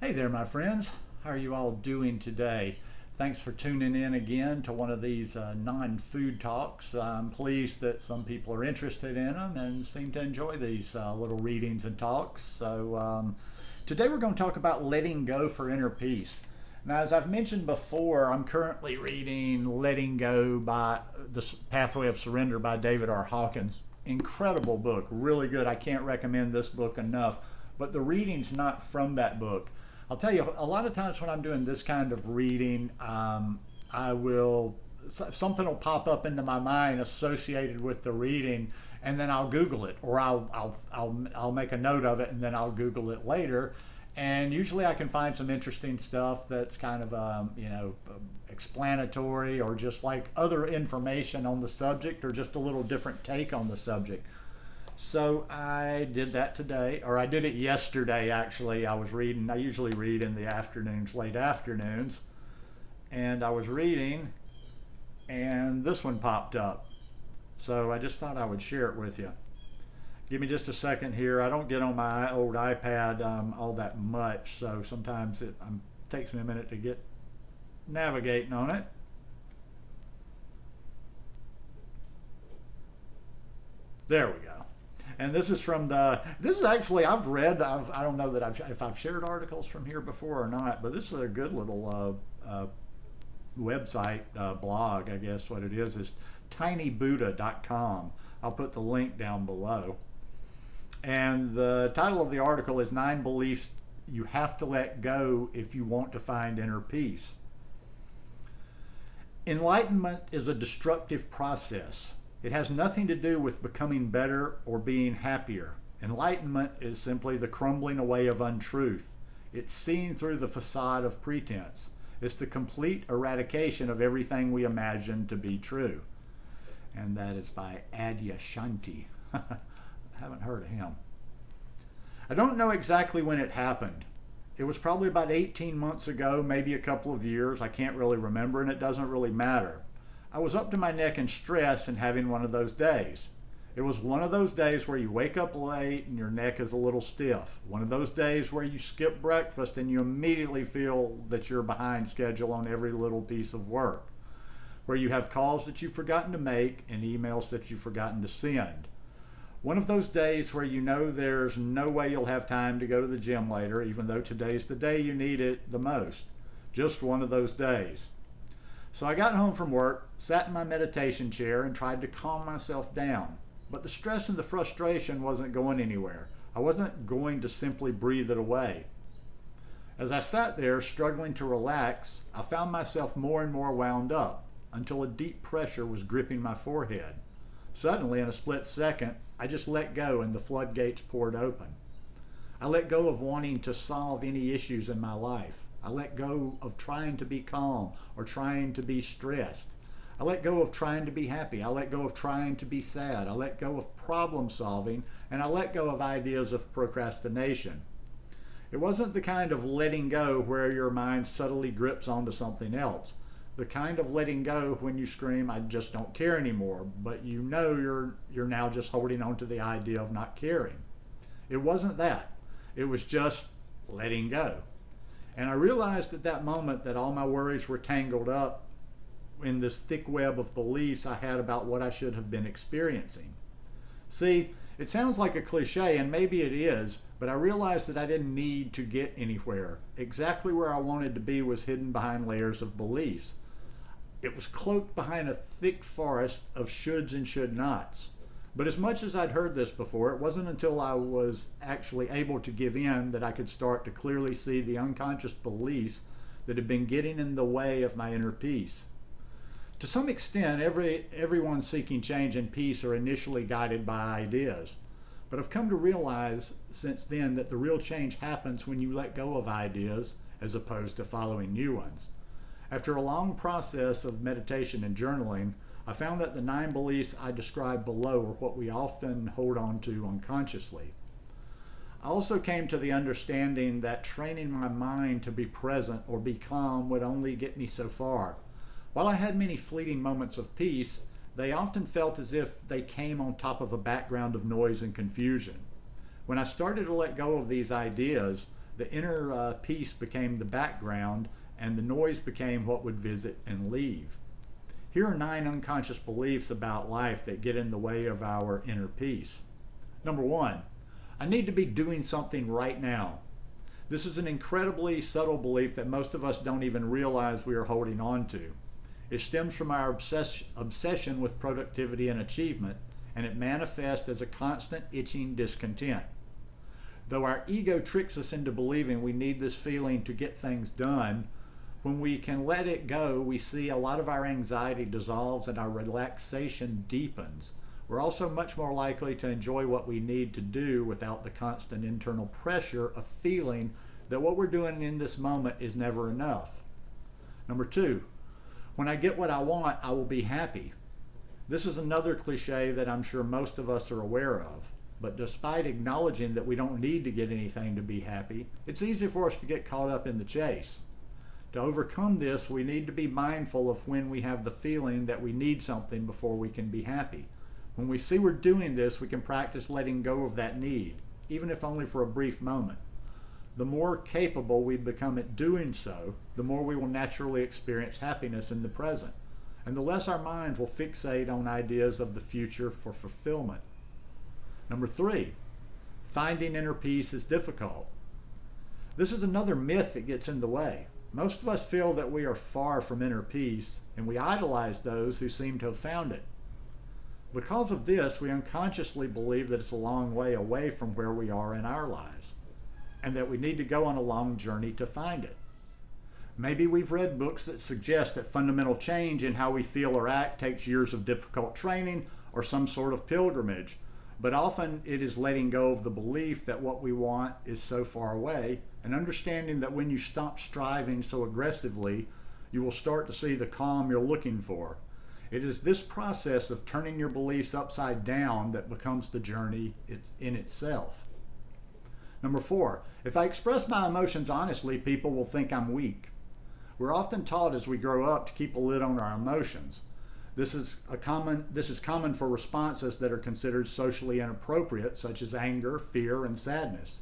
Hey there, my friends. How are you all doing today? Thanks for tuning in again to one of these non-food talks. I'm pleased that some people are interested in them and seem to enjoy these little readings and talks. Today we're going to talk about letting go for inner peace. Now, as I've mentioned before, I'm currently reading Letting Go by The Pathway of Surrender by David R. Hawkins. Incredible book, really good. I can't recommend this book enough, but the reading's not from that book. I'll tell you, a lot of times when I'm doing this kind of reading, something will pop up into my mind associated with the reading, and then I'll Google it, or I'll make a note of it, and then I'll Google it later. And usually I can find some interesting stuff that's kind of, explanatory, or just like other information on the subject, or just a little different take on the subject. So I did that today, or I did it yesterday actually. I usually read in the afternoons, late afternoons, and I was reading, and this one popped up. So I just thought I would share it with you. Give me just a second here. I don't get on my old iPad all that much, so sometimes it takes me a minute to get navigating on it. There we go. And this is actually, I don't know that if I've shared articles from here before or not, but this is a good little website, blog, I guess what it is tinybuddha.com. I'll put the link down below. And the title of the article is 9 Beliefs You Have to Let Go If You Want to Find Inner Peace. Enlightenment is a destructive process. It has nothing to do with becoming better or being happier. Enlightenment is simply the crumbling away of untruth. It's seeing through the facade of pretense. It's the complete eradication of everything we imagine to be true. And that is by Adyashanti. I haven't heard of him. I don't know exactly when it happened. It was probably about 18 months ago, maybe a couple of years. I can't really remember, and it doesn't really matter. I was up to my neck in stress and having one of those days. It was one of those days where you wake up late and your neck is a little stiff. One of those days where you skip breakfast and you immediately feel that you're behind schedule on every little piece of work. Where you have calls that you've forgotten to make and emails that you've forgotten to send. One of those days where you know there's no way you'll have time to go to the gym later, even though today's the day you need it the most. Just one of those days. So I got home from work, sat in my meditation chair, and tried to calm myself down. But the stress and the frustration wasn't going anywhere. I wasn't going to simply breathe it away. As I sat there, struggling to relax, I found myself more and more wound up, until a deep pressure was gripping my forehead. Suddenly, in a split second, I just let go and the floodgates poured open. I let go of wanting to solve any issues in my life. I let go of trying to be calm or trying to be stressed. I let go of trying to be happy. I let go of trying to be sad. I let go of problem solving, and I let go of ideas of procrastination. It wasn't the kind of letting go where your mind subtly grips onto something else. The kind of letting go when you scream, "I just don't care anymore," but you know you're now just holding on to the idea of not caring. It wasn't that. It was just letting go. And I realized at that moment that all my worries were tangled up in this thick web of beliefs I had about what I should have been experiencing. See, it sounds like a cliche, and maybe it is, but I realized that I didn't need to get anywhere. Exactly where I wanted to be was hidden behind layers of beliefs. It was cloaked behind a thick forest of shoulds and should nots. But as much as I'd heard this before, it wasn't until I was actually able to give in that I could start to clearly see the unconscious beliefs that had been getting in the way of my inner peace. To some extent, everyone seeking change and peace are initially guided by ideas. But I've come to realize since then that the real change happens when you let go of ideas as opposed to following new ones. After a long process of meditation and journaling, I found that the 9 beliefs I described below are what we often hold on to unconsciously. I also came to the understanding that training my mind to be present or be calm would only get me so far. While I had many fleeting moments of peace, they often felt as if they came on top of a background of noise and confusion. When I started to let go of these ideas, The inner peace became the background, and the noise became what would visit and leave. Here are 9 unconscious beliefs about life that get in the way of our inner peace. Number 1, I need to be doing something right now. This is an incredibly subtle belief that most of us don't even realize we are holding on to. It stems from our obsession with productivity and achievement, and it manifests as a constant itching discontent. Though our ego tricks us into believing we need this feeling to get things done, when we can let it go, we see a lot of our anxiety dissolves and our relaxation deepens. We're also much more likely to enjoy what we need to do without the constant internal pressure of feeling that what we're doing in this moment is never enough. Number 2, when I get what I want, I will be happy. This is another cliche that I'm sure most of us are aware of. But despite acknowledging that we don't need to get anything to be happy, it's easy for us to get caught up in the chase. To overcome this, we need to be mindful of when we have the feeling that we need something before we can be happy. When we see we're doing this, we can practice letting go of that need, even if only for a brief moment. The more capable we become at doing so, the more we will naturally experience happiness in the present, and the less our minds will fixate on ideas of the future for fulfillment. Number 3, finding inner peace is difficult. This is another myth that gets in the way. Most of us feel that we are far from inner peace, and we idolize those who seem to have found it. Because of this, we unconsciously believe that it's a long way away from where we are in our lives, and that we need to go on a long journey to find it. Maybe we've read books that suggest that fundamental change in how we feel or act takes years of difficult training or some sort of pilgrimage. But often it is letting go of the belief that what we want is so far away, and understanding that when you stop striving so aggressively, you will start to see the calm you're looking for. It is this process of turning your beliefs upside down that becomes the journey in itself. Number 4, if I express my emotions honestly, people will think I'm weak. We're often taught as we grow up to keep a lid on our emotions. This is common for responses that are considered socially inappropriate, such as anger, fear, and sadness.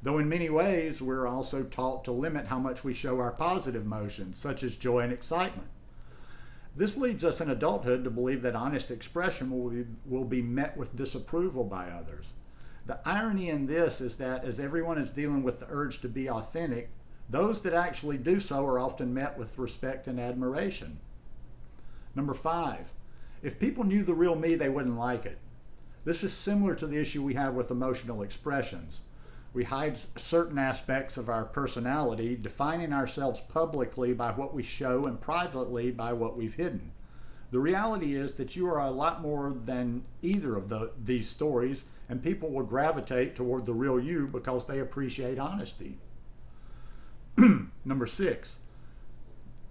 Though in many ways, we're also taught to limit how much we show our positive emotions, such as joy and excitement. This leads us in adulthood to believe that honest expression will be met with disapproval by others. The irony in this is that as everyone is dealing with the urge to be authentic, those that actually do so are often met with respect and admiration. Number 5, if people knew the real me, they wouldn't like it. This is similar to the issue we have with emotional expressions. We hide certain aspects of our personality, defining ourselves publicly by what we show and privately by what we've hidden. The reality is that you are a lot more than either of these stories, and people will gravitate toward the real you because they appreciate honesty. Number 6,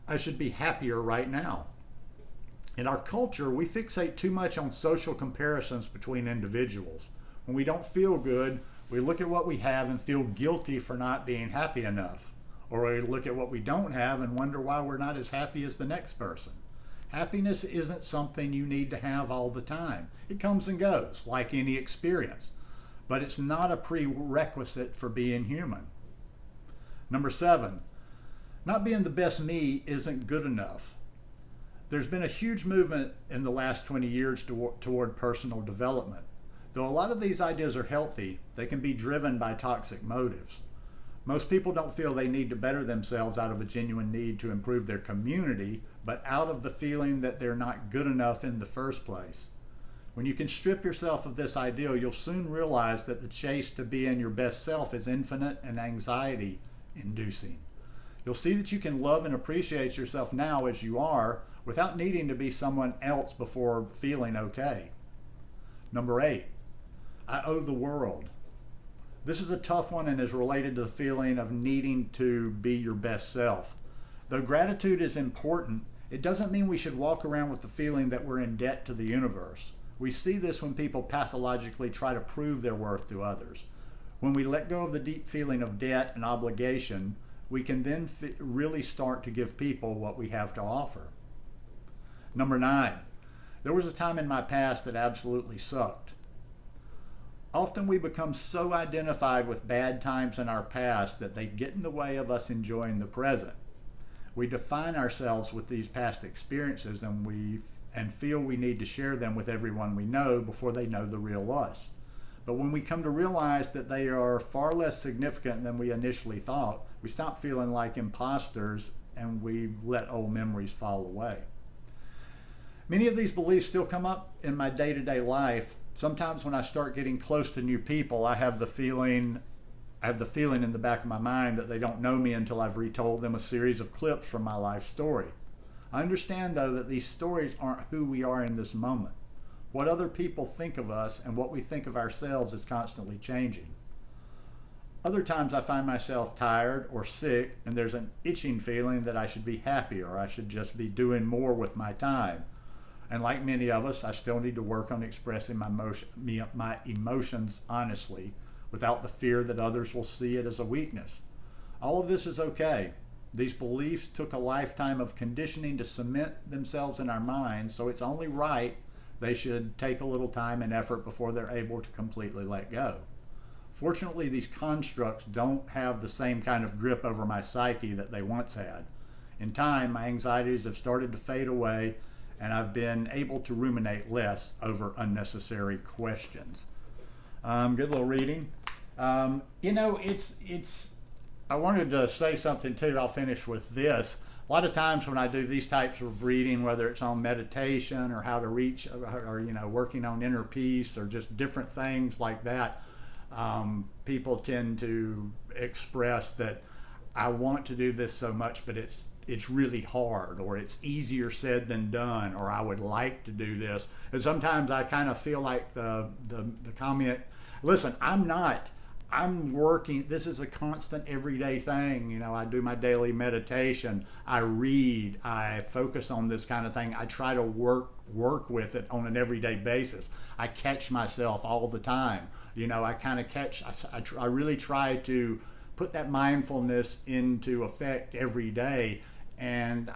I should be happier right now. In our culture, we fixate too much on social comparisons between individuals. When we don't feel good, we look at what we have and feel guilty for not being happy enough. Or we look at what we don't have and wonder why we're not as happy as the next person. Happiness isn't something you need to have all the time. It comes and goes, like any experience. But it's not a prerequisite for being human. Number 7, not being the best me isn't good enough. There's been a huge movement in the last 20 years toward personal development. Though a lot of these ideas are healthy, they can be driven by toxic motives. Most people don't feel they need to better themselves out of a genuine need to improve their community, but out of the feeling that they're not good enough in the first place. When you can strip yourself of this ideal, you'll soon realize that the chase to being your best self is infinite and anxiety-inducing. You'll see that you can love and appreciate yourself now as you are without needing to be someone else before feeling okay. Number 8, I owe the world. This is a tough one and is related to the feeling of needing to be your best self. Though gratitude is important, it doesn't mean we should walk around with the feeling that we're in debt to the universe. We see this when people pathologically try to prove their worth to others. When we let go of the deep feeling of debt and obligation, we can then really start to give people what we have to offer. Number 9, there was a time in my past that absolutely sucked. Often we become so identified with bad times in our past that they get in the way of us enjoying the present. We define ourselves with these past experiences and feel we need to share them with everyone we know before they know the real us. But when we come to realize that they are far less significant than we initially thought, we stop feeling like imposters and we let old memories fall away. Many of these beliefs still come up in my day-to-day life. Sometimes when I start getting close to new people, I have the feeling in the back of my mind that they don't know me until I've retold them a series of clips from my life story. I understand, though, that these stories aren't who we are in this moment. What other people think of us and what we think of ourselves is constantly changing. Other times I find myself tired or sick, and there's an itching feeling that I should be happy or I should just be doing more with my time. And like many of us, I still need to work on expressing my emotions honestly, without the fear that others will see it as a weakness. All of this is okay. These beliefs took a lifetime of conditioning to cement themselves in our minds, so it's only right they should take a little time and effort before they're able to completely let go. Fortunately, these constructs don't have the same kind of grip over my psyche that they once had. In time, my anxieties have started to fade away, and I've been able to ruminate less over unnecessary questions. Good little reading. I wanted to say something too. I'll finish with this. A lot of times when I do these types of reading, whether it's on meditation or how to reach, or working on inner peace or just different things like that, people tend to express that I want to do this so much, but it's really hard, or it's easier said than done, or I would like to do this. And sometimes I kind of feel like the comment, listen, I'm working. This is a constant everyday thing. I do my daily meditation. I read. I focus on this kind of thing. I try to work with it on an everyday basis. I catch myself all the time. I kind of catch. I really try to put that mindfulness into effect every day, and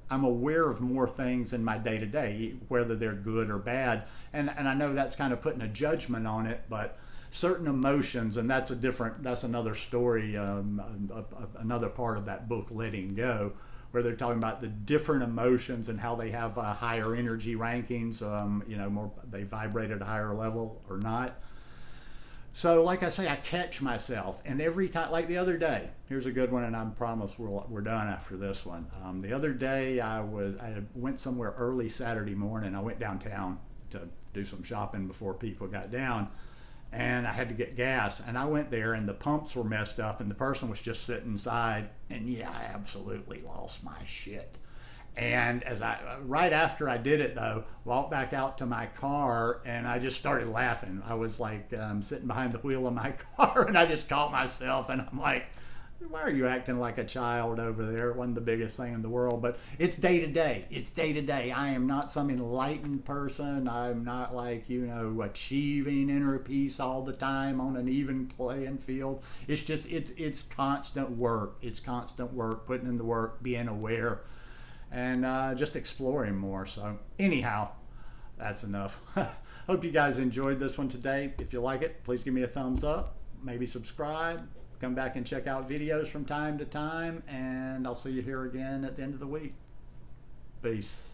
I'm aware of more things in my day to day, whether they're good or bad. And I know that's kind of putting a judgment on it, but certain emotions, and that's another story, another part of that book, Letting Go, where they're talking about the different emotions and how they have higher energy rankings, more, they vibrate at a higher level or not. So like I say, I catch myself, and every time, like the other day, here's a good one, and I promise we're done after this one. The other day I went somewhere early Saturday morning. I went downtown to do some shopping before people got down, and I had to get gas, and I went there, and the pumps were messed up, and the person was just sitting inside, and yeah, I absolutely lost my shit. And right after I did it though, walked back out to my car, and I just started laughing. I was like sitting behind the wheel of my car, and I just caught myself, and I'm like, why are you acting like a child over there? It wasn't the biggest thing in the world, but it's day to day. It's day to day. I am not some enlightened person. I'm not like, achieving inner peace all the time on an even playing field. It's just, it's constant work. It's constant work, putting in the work, being aware, and just exploring more. So anyhow, that's enough. Hope you guys enjoyed this one today. If you like it, please give me a thumbs up, maybe subscribe, come back and check out videos from time to time, and I'll see you here again at the end of the week. Peace.